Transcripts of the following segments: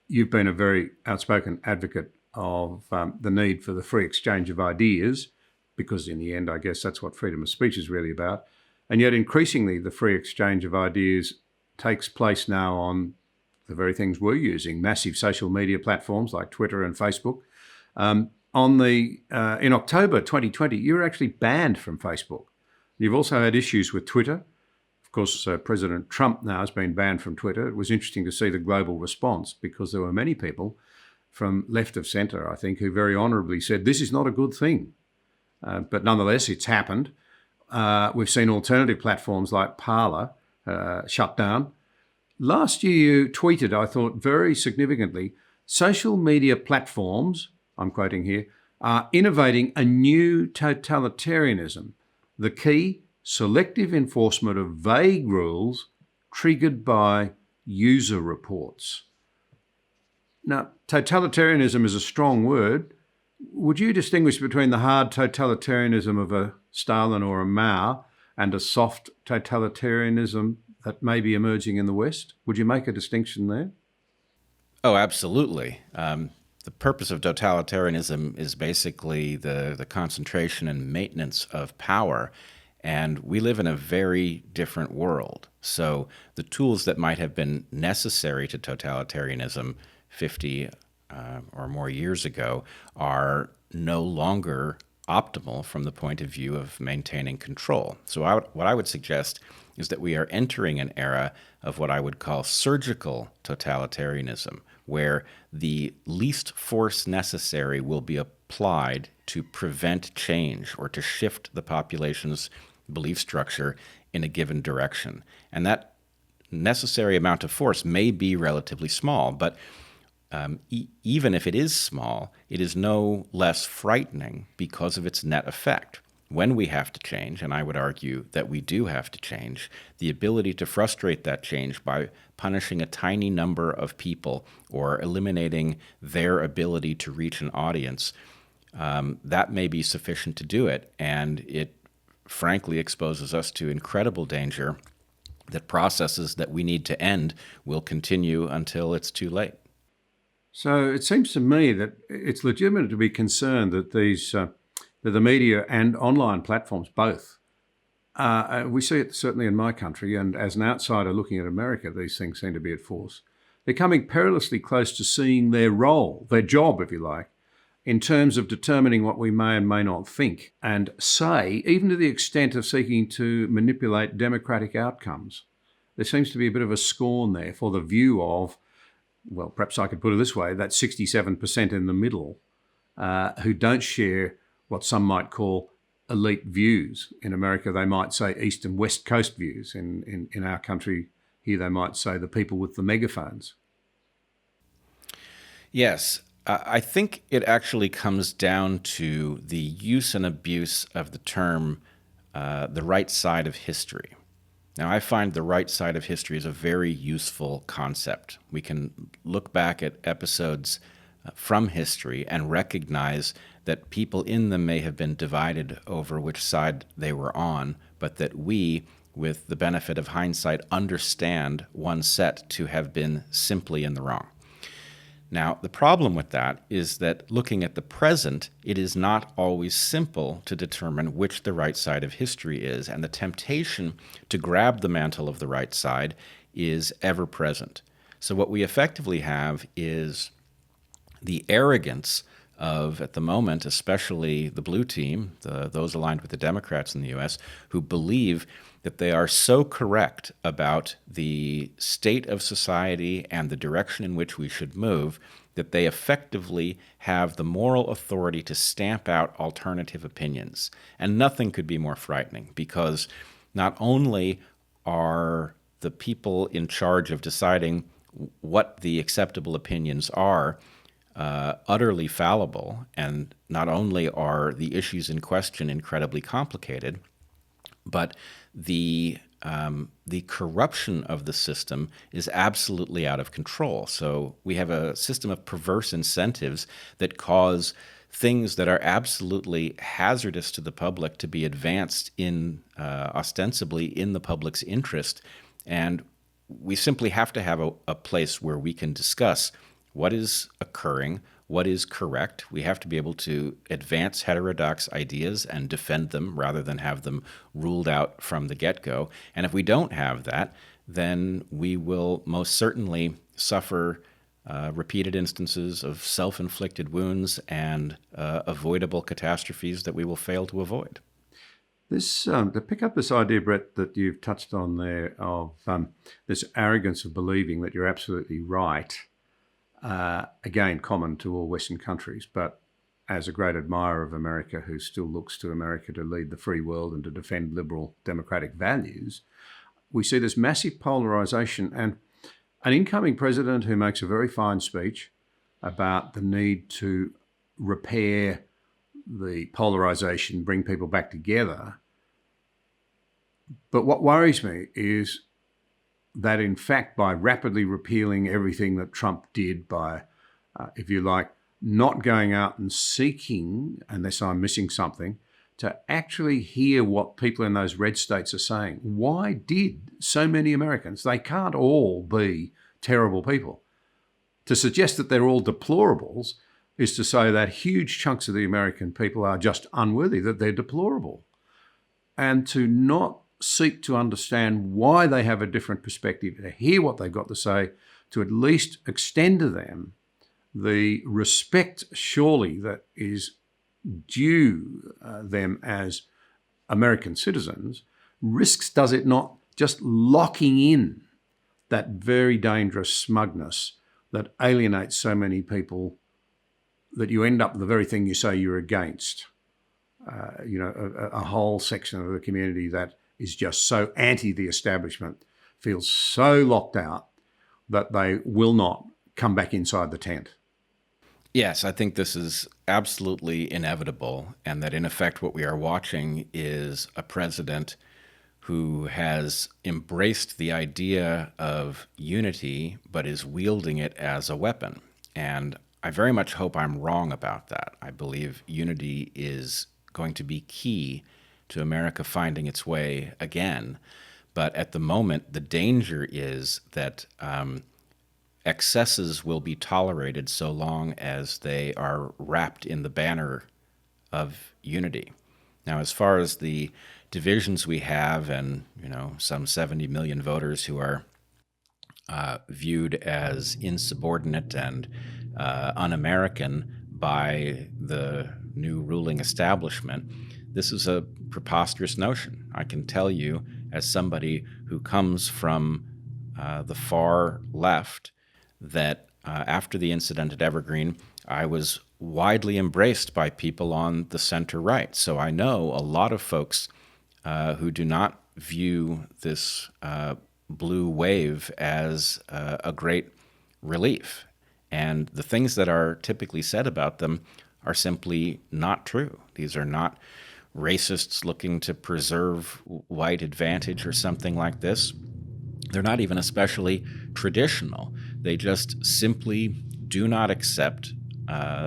you've been a very outspoken advocate of the need for the free exchange of ideas, because in the end, I guess that's what freedom of speech is really about. And yet, increasingly, the free exchange of ideas takes place now on the very things we're using, massive social media platforms like Twitter and Facebook. In October 2020, you were actually banned from Facebook. You've also had issues with Twitter. Of course, President Trump now has been banned from Twitter. It was interesting to see the global response, because there were many people from left of centre, I think, who very honourably said this is not a good thing. But nonetheless, it's happened. We've seen alternative platforms like Parler shut down. Last year, you tweeted, I thought very significantly, social media platforms, I'm quoting here, are innovating a new totalitarianism. The key, selective enforcement of vague rules triggered by user reports. Now, totalitarianism is a strong word. Would you distinguish between the hard totalitarianism of a Stalin or a Mao and a soft totalitarianism that may be emerging in the West? Would you make a distinction there? Oh, absolutely. The purpose of totalitarianism is basically the concentration and maintenance of power. And we live in a very different world. So the tools that might have been necessary to totalitarianism 50 or more years ago are no longer optimal from the point of view of maintaining control. So what I would suggest is that we are entering an era of what I would call surgical totalitarianism, where the least force necessary will be applied to prevent change or to shift the population's belief structure in a given direction. And that necessary amount of force may be relatively small, but even if it is small, it is no less frightening because of its net effect. When we have to change, and I would argue that we do have to change, the ability to frustrate that change by punishing a tiny number of people or eliminating their ability to reach an audience, that may be sufficient to do it. And it frankly exposes us to incredible danger that processes that we need to end will continue until it's too late. So it seems to me that it's legitimate to be concerned that that the media and online platforms both, we see it certainly in my country, and as an outsider looking at America, these things seem to be at force. They're coming perilously close to seeing their role, their job, if you like, in terms of determining what we may and may not think and say, even to the extent of seeking to manipulate democratic outcomes. There seems to be a bit of a scorn there for the view of, well, perhaps I could put it this way, that 67% in the middle who don't share what some might call elite views. In America, they might say East and West Coast views. In our country here, they might say the people with the megaphones. Yes, I think it actually comes down to the use and abuse of the term the right side of history. Now, I find the right side of history is a very useful concept. We can look back at episodes from history and recognize that people in them may have been divided over which side they were on, but that we, with the benefit of hindsight, understand one set to have been simply in the wrong. Now, the problem with that is that looking at the present, it is not always simple to determine which the right side of history is, and the temptation to grab the mantle of the right side is ever present. So what we effectively have is the arrogance of, at the moment, especially the blue team, those aligned with the Democrats in the U.S., who believe that they are so correct about the state of society and the direction in which we should move that they effectively have the moral authority to stamp out alternative opinions. And nothing could be more frightening, because not only are the people in charge of deciding what the acceptable opinions are utterly fallible, and not only are the issues in question incredibly complicated, but the corruption of the system is absolutely out of control. So we have a system of perverse incentives that cause things that are absolutely hazardous to the public to be advanced in ostensibly in the public's interest. And we simply have to have a place where we can discuss what is occurring, what is correct. We have to be able to advance heterodox ideas and defend them rather than have them ruled out from the get-go. And if we don't have that, then we will most certainly suffer repeated instances of self-inflicted wounds and avoidable catastrophes that we will fail to avoid. This to pick up this idea, Brett, that you've touched on there of this arrogance of believing that you're absolutely right, again, common to all Western countries, but as a great admirer of America who still looks to America to lead the free world and to defend liberal democratic values, we see this massive polarisation and an incoming president who makes a very fine speech about the need to repair the polarisation, bring people back together. But what worries me is that, in fact, by rapidly repealing everything that Trump did, by, if you like, not going out and seeking, unless I'm missing something, to actually hear what people in those red states are saying. Why did so many Americans, they can't all be terrible people. To suggest that they're all deplorables is to say that huge chunks of the American people are just unworthy, that they're deplorable. And to not seek to understand why they have a different perspective, to hear what they've got to say, to at least extend to them the respect, surely, that is due them as American citizens, risks, does it not, just locking in that very dangerous smugness that alienates so many people that you end up the very thing you say you're against. A whole section of the community that is just so anti the establishment, feels so locked out that they will not come back inside the tent. Yes, I think this is absolutely inevitable, and that in effect what we are watching is a president who has embraced the idea of unity but is wielding it as a weapon. And I very much hope I'm wrong about that. I believe unity is going to be key to America finding its way again. But at the moment, the danger is that excesses will be tolerated so long as they are wrapped in the banner of unity. Now, as far as the divisions we have, and some 70 million voters who are viewed as insubordinate and un-American by the new ruling establishment, this is a preposterous notion. I can tell you, as somebody who comes from the far left, that after the incident at Evergreen, I was widely embraced by people on the center right. So I know a lot of folks who do not view this blue wave as a great relief. And the things that are typically said about them are simply not true. These are not racists looking to preserve white advantage or something like this. They're not even especially traditional. They just simply do not accept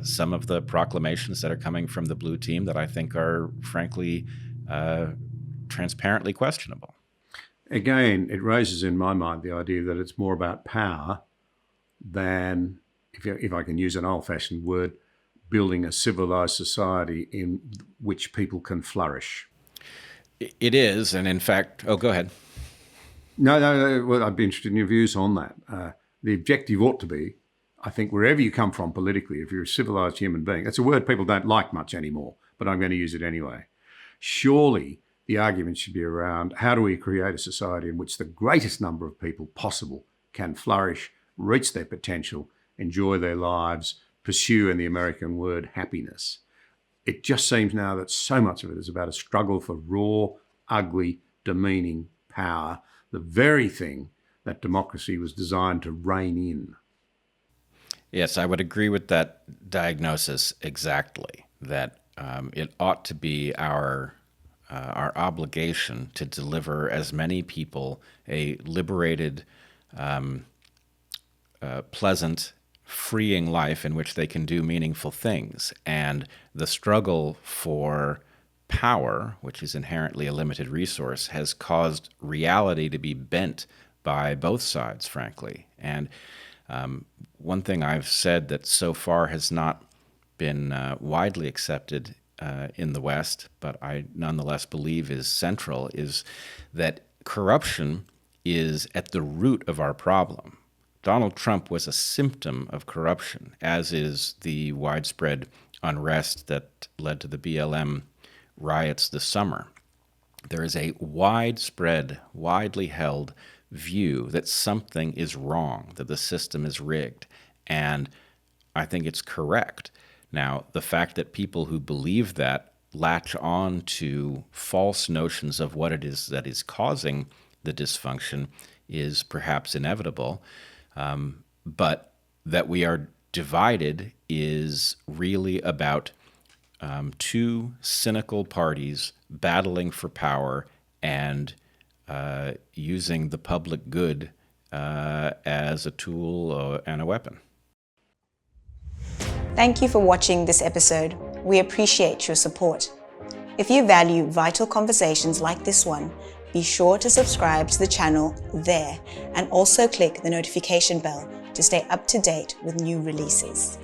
some of the proclamations that are coming from the blue team that I think are, frankly, transparently questionable. Again, it raises in my mind the idea that it's more about power than, if I can use an old-fashioned word, building a civilized society in which people can flourish. It is, and in fact, go ahead. No, well, I'd be interested in your views on that. The objective ought to be, I think, wherever you come from politically, if you're a civilized human being, that's a word people don't like much anymore, but I'm going to use it anyway. Surely the argument should be around how do we create a society in which the greatest number of people possible can flourish, reach their potential, enjoy their lives, pursue, in the American word, happiness. It just seems now that so much of it is about a struggle for raw, ugly, demeaning power, the very thing that democracy was designed to rein in. Yes, I would agree with that diagnosis exactly, that it ought to be our obligation to deliver as many people a liberated, pleasant, freeing life in which they can do meaningful things. And the struggle for power, which is inherently a limited resource, has caused reality to be bent by both sides, frankly. And One thing I've said that so far has not been widely accepted in the West, but I nonetheless believe is central, is that corruption is at the root of our problem. Donald Trump was a symptom of corruption, as is the widespread unrest that led to the BLM riots this summer. There is a widespread, widely held view that something is wrong, that the system is rigged, and I think it's correct. Now, the fact that people who believe that latch on to false notions of what it is that is causing the dysfunction is perhaps inevitable, but that we are divided is really about two cynical parties battling for power and using the public good as a tool and a weapon. Thank you for watching this episode. We appreciate your support. If you value vital conversations like this one, be sure to subscribe to the channel there and also click the notification bell to stay up to date with new releases.